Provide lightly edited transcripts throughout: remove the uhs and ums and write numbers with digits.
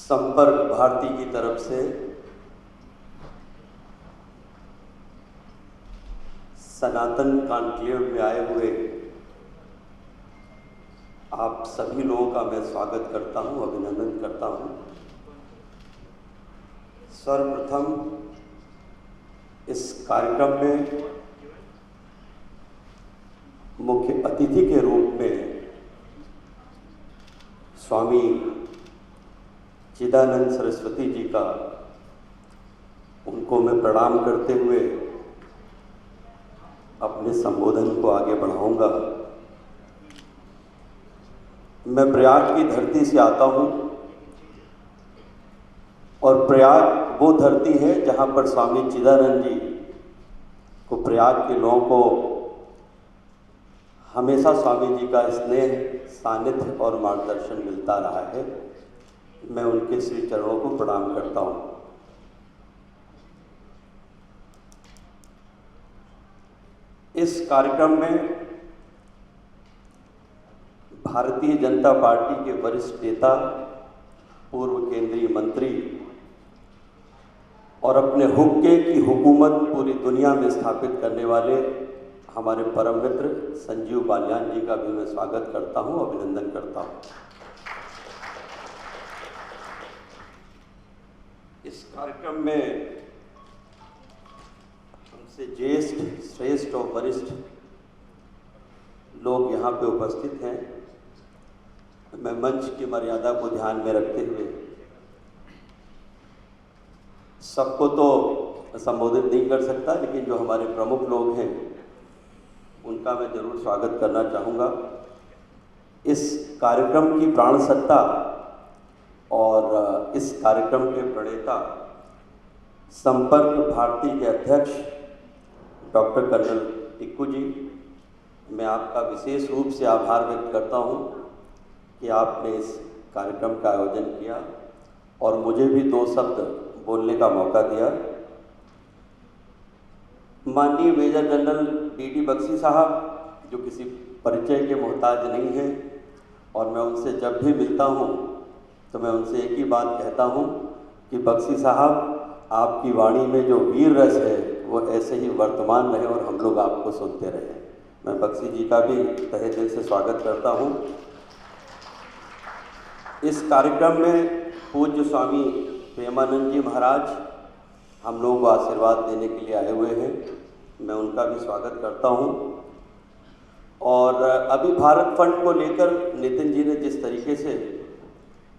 संपर्क भारती की तरफ से सनातन कॉन्क्लेव में आए हुए आप सभी लोगों का मैं स्वागत करता हूं, अभिनंदन करता हूं। सर्वप्रथम इस कार्यक्रम में मुख्य अतिथि के रूप में स्वामी चिदानंद सरस्वती जी का उनको मैं प्रणाम करते हुए अपने संबोधन को आगे बढ़ाऊंगा। मैं प्रयाग की धरती से आता हूं और प्रयाग वो धरती है जहां पर स्वामी चिदानंद जी को प्रयाग के लोगों को हमेशा स्वामी जी का स्नेह, सानिध्य और मार्गदर्शन मिलता रहा है। मैं उनके श्री चरणों को प्रणाम करता हूं। इस कार्यक्रम में भारतीय जनता पार्टी के वरिष्ठ नेता, पूर्व केंद्रीय मंत्री और अपने हुक्के की हुकूमत पूरी दुनिया में स्थापित करने वाले हमारे परम मित्र संजीव बालियान जी का भी मैं स्वागत करता हूं, अभिनंदन करता हूं। इस कार्यक्रम में हमसे ज्येष्ठ, श्रेष्ठ और वरिष्ठ लोग यहाँ पे उपस्थित हैं। मैं मंच की मर्यादा को ध्यान में रखते हुए सबको तो संबोधित नहीं कर सकता, लेकिन जो हमारे प्रमुख लोग हैं उनका मैं जरूर स्वागत करना चाहूँगा। इस कार्यक्रम की प्राण सत्ता और इस कार्यक्रम के प्रणेता संपर्क भारती के अध्यक्ष डॉक्टर कर्नल टिक्कू जी, मैं आपका विशेष रूप से आभार व्यक्त करता हूं कि आपने इस कार्यक्रम का आयोजन किया और मुझे भी 2 शब्द बोलने का मौका दिया। माननीय मेजर जनरल डी बख्शी साहब, जो किसी परिचय के मोहताज नहीं हैं और मैं उनसे जब भी मिलता हूं तो मैं उनसे एक ही बात कहता हूं कि बख्शी साहब, आपकी वाणी में जो वीर रस है वो ऐसे ही वर्तमान रहे और हम लोग आपको सुनते रहे। मैं बख्शी जी का भी तहे दिल से स्वागत करता हूं। इस कार्यक्रम में पूज्य स्वामी प्रेमानंद जी महाराज हम लोगों को आशीर्वाद देने के लिए आए हुए हैं, मैं उनका भी स्वागत करता हूं। और अभी भारत फंड को लेकर नितिन जी ने जिस तरीके से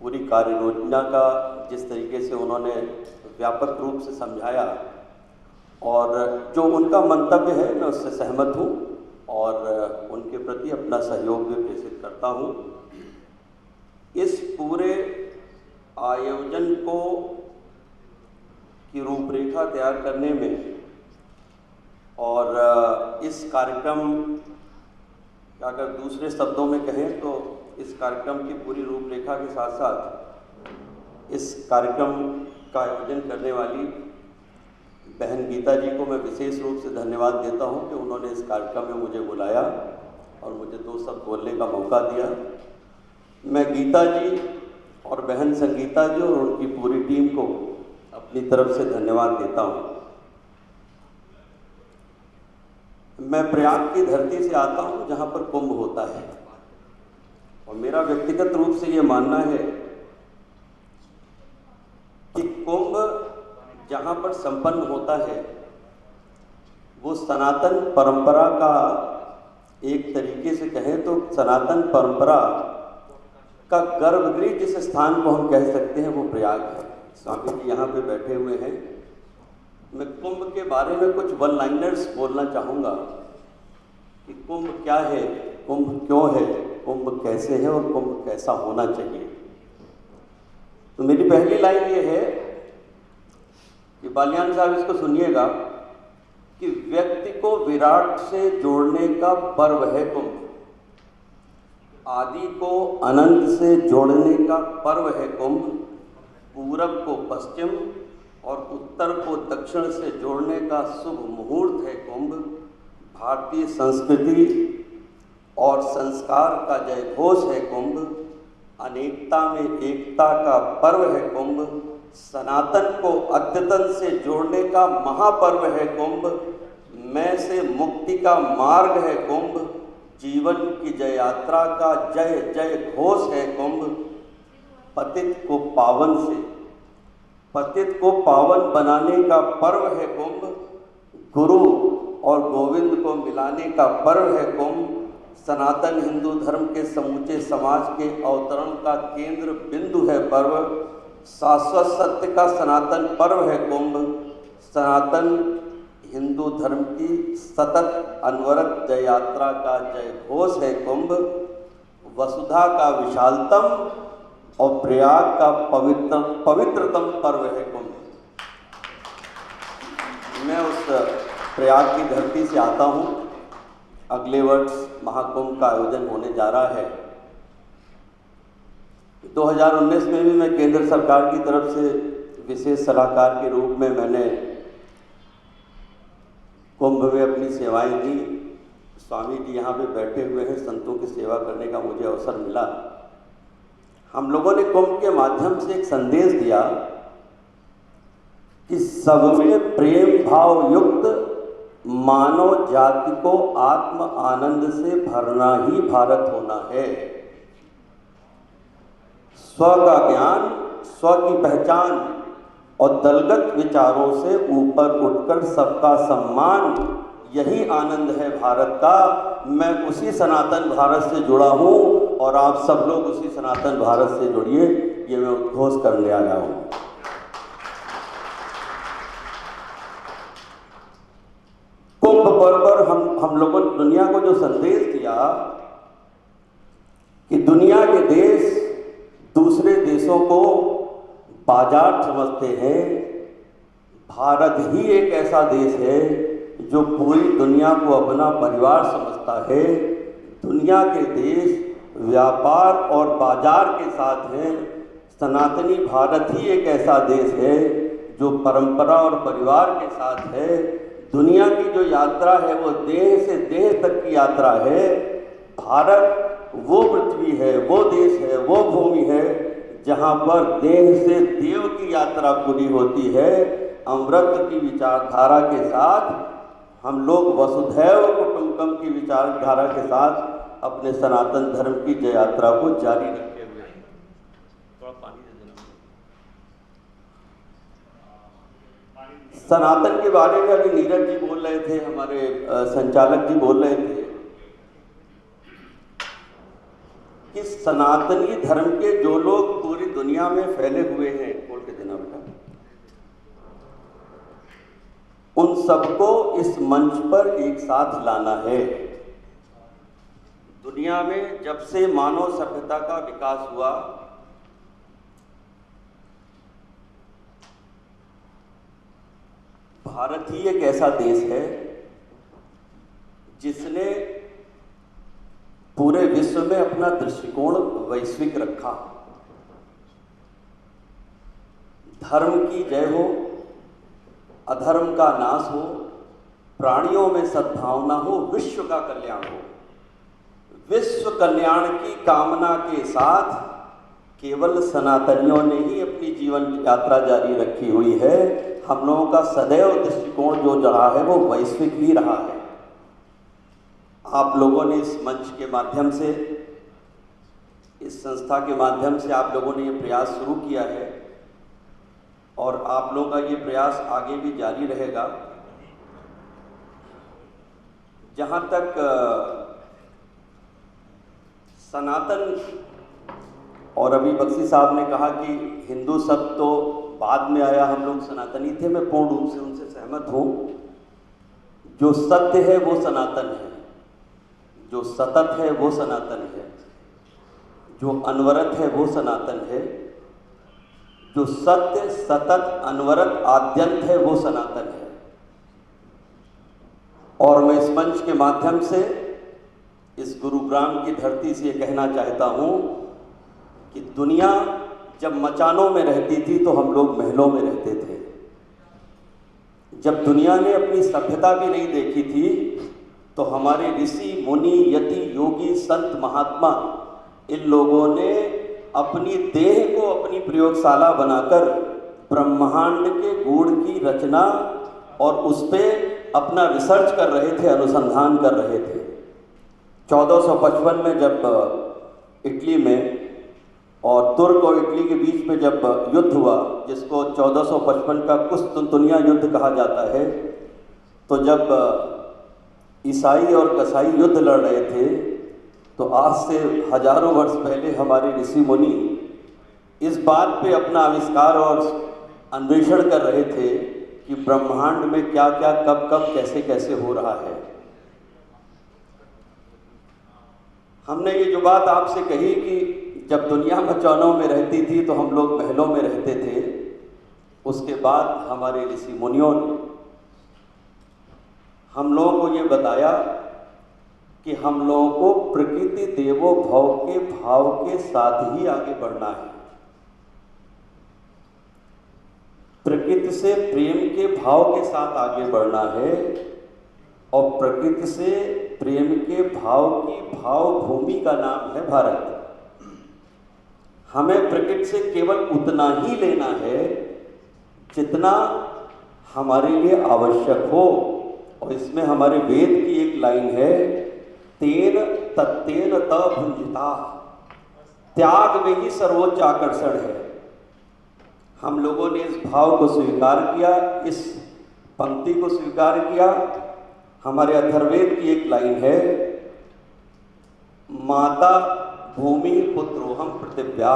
पूरी कार्य योजना का जिस तरीके से उन्होंने व्यापक रूप से समझाया और जो उनका मंतव्य है मैं उससे सहमत हूँ और उनके प्रति अपना सहयोग भी प्रेषित करता हूँ। इस पूरे आयोजन को की रूपरेखा तैयार करने में और इस कार्यक्रम अगर दूसरे शब्दों में कहें तो इस कार्यक्रम की पूरी रूपरेखा के साथ साथ इस कार्यक्रम का आयोजन करने वाली बहन गीता जी को मैं विशेष रूप से धन्यवाद देता हूं कि उन्होंने इस कार्यक्रम में मुझे बुलाया और मुझे 2 शब्द बोलने का मौका दिया। मैं गीता जी और बहन संगीता जी और उनकी पूरी टीम को अपनी तरफ से धन्यवाद देता हूं। मैं प्रयाग की धरती से आता हूं जहां पर कुंभ होता है और मेरा व्यक्तिगत रूप से ये मानना है कि कुंभ जहां पर संपन्न होता है वो सनातन परंपरा का, एक तरीके से कहें तो सनातन परंपरा का गर्भगृह जिस स्थान को हम कह सकते हैं वो प्रयाग है। स्वामी जी यहाँ पे बैठे हुए हैं। मैं कुंभ के बारे में कुछ वन लाइनर्स बोलना चाहूँगा कि कुंभ क्या है, कुंभ क्यों है, कुंभ कैसे है और कुंभ कैसा होना चाहिए। तो मेरी पहली लाइन ये है कि बालियान साहब इसको सुनिएगा कि व्यक्ति को विराट से जोड़ने का पर्व है कुंभ, आदि को अनंत से जोड़ने का पर्व है कुंभ, पूरब को पश्चिम और उत्तर को दक्षिण से जोड़ने का शुभ मुहूर्त है कुंभ, भारतीय संस्कृति और संस्कार का जय घोष है कुंभ, अनेकता में एकता का पर्व है कुंभ, सनातन को अद्यतन से जोड़ने का महापर्व है कुंभ, मैं से मुक्ति का मार्ग है कुंभ, जीवन की जय यात्रा का जय जय घोष है कुंभ। पतित को पावन बनाने का पर्व है कुंभ, गुरु और गोविंद को मिलाने का पर्व है कुंभ, सनातन हिंदू धर्म के समूचे समाज के अवतरण का केंद्र बिंदु है पर्व, शाश्वत सत्य का सनातन पर्व है कुंभ, सनातन हिंदू धर्म की सतत अनवरत जय यात्रा का जय घोष है कुंभ, वसुधा का विशालतम और प्रयाग का पवित्रतम पर्व है कुंभ। मैं उस प्रयाग की धरती से आता हूँ। अगले वर्ष महाकुंभ का आयोजन होने जा रहा है। 2019 में भी मैं केंद्र सरकार की तरफ से विशेष सलाहकार के रूप में मैंने कुंभ में अपनी सेवाएं दी। स्वामी जी यहाँ पे बैठे हुए हैं, संतों की सेवा करने का मुझे अवसर मिला। हम लोगों ने कुंभ के माध्यम से एक संदेश दिया कि सब में प्रेम भाव युक्त मानव जाति को आत्म आनंद से भरना ही भारत होना है। स्व का ज्ञान, स्व की पहचान और दलगत विचारों से ऊपर उठकर सबका सम्मान, यही आनंद है भारत का। मैं उसी सनातन भारत से जुड़ा हूँ और आप सब लोग उसी सनातन भारत से जुड़िए, ये मैं उद्घोष करने आया हूँ। कुंभ पर्व पर हम लोगों ने दुनिया को जो संदेश दिया कि दुनिया के देश दूसरे देशों को बाजार समझते हैं, भारत ही एक ऐसा देश है जो पूरी दुनिया को अपना परिवार समझता है। दुनिया के देश व्यापार और बाजार के साथ हैं, सनातनी भारत ही एक ऐसा देश है जो परंपरा और परिवार के साथ है। दुनिया की जो यात्रा है वो देह से देह तक की यात्रा है। भारत वो पृथ्वी है, वो देश है, वो भूमि है जहाँ पर देह से देव की यात्रा पूरी होती है। अमृत की विचारधारा के साथ हम लोग वसुधैव कुटुंबकम की विचारधारा के साथ अपने सनातन धर्म की जय यात्रा को जारी रखे हुए हैं। थोड़ा पानी दे देना। सनातन के बारे में अभी नीरज जी बोल रहे थे, हमारे संचालक जी बोल रहे थे कि सनातनी धर्म के जो लोग पूरी दुनिया में फैले हुए हैं, बोल के देना बेटा, उन सबको इस मंच पर एक साथ लाना है। दुनिया में जब से मानव सभ्यता का विकास हुआ, भारत ही एक ऐसा देश है जिसने पूरे विश्व में अपना दृष्टिकोण वैश्विक रखा। धर्म की जय हो, अधर्म का नाश हो, प्राणियों में सद्भावना हो, विश्व का कल्याण हो। विश्व कल्याण की कामना के साथ केवल सनातनियों ने ही अपनी जीवन यात्रा जारी रखी हुई है। हम लोगों का सदैव दृष्टिकोण जो रहा है वो वैश्विक ही रहा है। आप लोगों ने इस मंच के माध्यम से, इस संस्था के माध्यम से आप लोगों ने ये प्रयास शुरू किया है और आप लोगों का ये प्रयास आगे भी जारी रहेगा। जहाँ तक सनातन, और अभी बख्शी साहब ने कहा कि हिंदू शब्द तो बाद में आया, हम लोग सनातनी थे, मैं पूर्ण रूप से उनसे सहमत हूँ। जो सत्य है वो सनातन है, जो सतत है वो सनातन है, जो अनवरत है वो सनातन है, जो सत्य सतत अनवरत आद्यंत है वो सनातन है। और मैं इस मंच के माध्यम से इस गुरुग्राम की धरती से ये कहना चाहता हूँ कि दुनिया जब मचानों में रहती थी तो हम लोग महलों में रहते थे। जब दुनिया ने अपनी सभ्यता भी नहीं देखी थी तो हमारे ऋषि मुनि यति योगी संत महात्मा, इन लोगों ने अपनी देह को अपनी प्रयोगशाला बनाकर ब्रह्मांड के गूढ़ की रचना और उस पर अपना रिसर्च कर रहे थे, अनुसंधान कर रहे थे। 1455 में जब इटली में और तुर्क और इटली के बीच में जब युद्ध हुआ, जिसको 1455 का कुस्तुनतुनिया युद्ध कहा जाता है, तो जब ईसाई और कसाई युद्ध लड़ रहे थे, तो आज से हजारों वर्ष पहले हमारे ऋषि मुनि इस बात पे अपना आविष्कार और अन्वेषण कर रहे थे कि ब्रह्मांड में क्या क्या कब कब कैसे कैसे हो रहा है। हमने ये जो बात आपसे कही कि जब दुनिया मचानों में रहती थी तो हम लोग महलों में रहते थे, उसके बाद हमारे ऋषि मुनियों ने हम लोगों को ये बताया कि हम लोगों को प्रकृति देवो भव के भाव के साथ ही आगे बढ़ना है। प्रकृति से प्रेम के भाव के साथ आगे बढ़ना है और प्रकृति से प्रेम के भाव की भाव भूमि का नाम है भारत। हमें प्रकृति से केवल उतना ही लेना है जितना हमारे लिए आवश्यक हो। और इसमें हमारे वेद की एक लाइन है, तेन तत्तेन तभुंजिता, त्याग में ही सर्वोच्च आकर्षण है। हम लोगों ने इस भाव को स्वीकार किया, इस पंक्ति को स्वीकार किया। हमारे अथर्ववेद की एक लाइन है, माता भूमि पुत्रोहम पृथिव्या,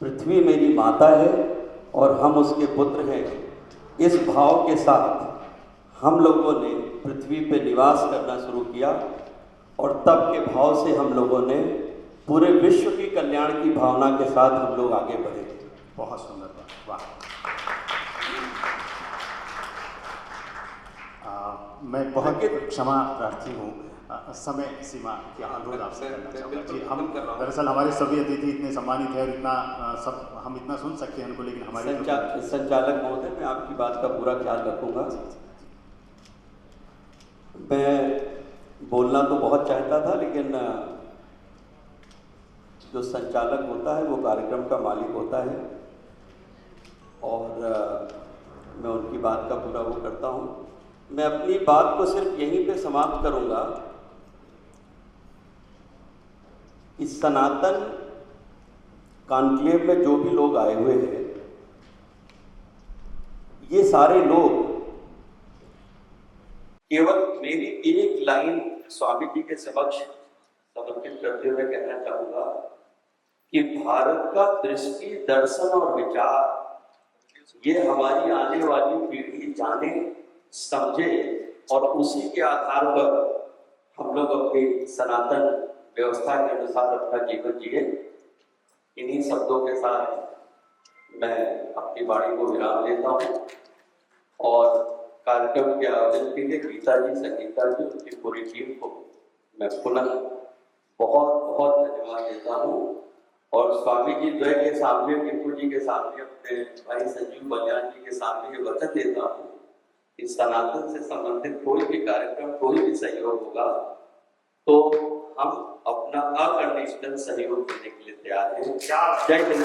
पृथ्वी मेरी माता है और हम उसके पुत्र हैं। इस भाव के साथ हम लोगों ने पृथ्वी पे निवास करना शुरू किया और तब के भाव से हम लोगों ने पूरे विश्व की कल्याण की भावना के साथ हम लोग आगे बढ़े। बहुत सुंदर बात, वाह। मैं बहुत क्षमा प्रार्थी हूँ, समय सीमा की अनुरोध आपसे करना चाहूँगा जी। हम दरअसल हमारे सभी अतिथि इतने सम्मानित हैं और इतना सब हम इतना सुन सकते हैं उनको, लेकिन हमारे संचालक महोदय, मैं आपकी बात का पूरा ख्याल रखूँगा। मैं बोलना तो बहुत चाहता था, लेकिन जो संचालक होता है वो कार्यक्रम का मालिक होता है और मैं उनकी बात का पूरा वो करता हूँ। मैं अपनी बात को सिर्फ यहीं पे समाप्त करूँगा। इस सनातन कॉन्क्लेव में जो भी लोग आए हुए हैं, ये सारे लोग केवल मेरी एक लाइन स्वामी जी के समक्ष समर्पित करते हुए कहना चाहूँगा कि भारत का दृष्टि, दर्शन और विचार ये हमारी आने वाली पीढ़ी जाने, समझे और उसी के आधार पर हम लोग अपनी सनातन व्यवस्था के अनुसार अपना जीवन जिए। इन्हीं शब्दों के साथ मैं अपनी वाणी को विराम देता हूँ और कार्यक्रम के आयोजन के लिए गीता जी, संगीता जी, उनकी पूरी टीम को मैं पुनः बहुत बहुत धन्यवाद देता हूँ। और स्वामी जी द्वय के सामने, टिप्पू जी के सामने, अपने भाई संजीव बलियान जी के सामने ये वचन देता हूँ कि सनातन से संबंधित कोई भी कार्यक्रम, कोई भी सहयोग होगा तो हम अपना अकंडीशनल सहयोग देने के लिए तैयार हैं। जय हिंद।